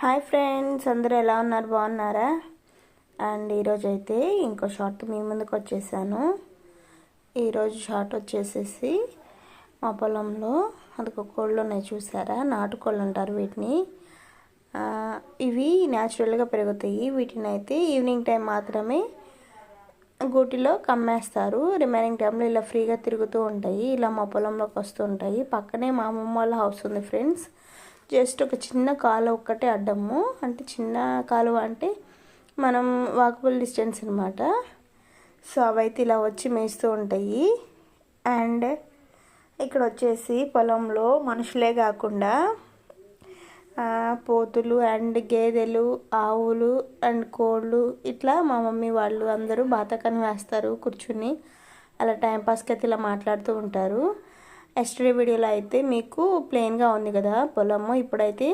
Hi friends, అందరూ ఎలా ఉన్నారు? బాగున్నారా? అండ్ ఈరోజు అయితే ఇంకో షార్ట్ మీ ముందుకు వచ్చేసాను. ఈరోజు షార్ట్ వచ్చేసేసి మా పొలంలో అదొక కోళ్ళు ఉన్నాయి, చూసారా? నాటుకోళ్ళు అంటారు వీటిని. ఇవి న్యాచురల్గా పెరుగుతాయి. వీటిని అయితే ఈవినింగ్ టైం మాత్రమే గూటిలో కమ్మేస్తారు. రిమైనింగ్ టైంలో ఇలా ఫ్రీగా తిరుగుతూ ఉంటాయి. ఇలా మా పొలంలోకి వస్తూ ఉంటాయి. పక్కనే మా అమ్మమ్మ వాళ్ళ హౌస్ ఉంది ఫ్రెండ్స్. జస్ట్ ఒక చిన్న కాలువ ఒక్కటే అడ్డము, అంటే చిన్న కాలువ అంటే మనం వాకబుల్ డిస్టెన్స్ అనమాట. సో అవైతే ఇలా వచ్చి మేస్తూ ఉంటాయి. అండ్ ఇక్కడ వచ్చేసి పొలంలో మనుషులే కాకుండా పోతులు అండ్ గేదెలు, ఆవులు అండ్ కోళ్ళు, ఇట్లా మా మమ్మీ వాళ్ళు అందరూ బాతకాన్ని వేస్తారు కూర్చుని. అలా టైంపాస్కి అయితే ఇలా మాట్లాడుతూ ఉంటారు. ఎస్టర్డే వీడియోలో అయితే మీకు ప్లెయిన్గా ఉంది కదా పొలము, ఇప్పుడైతే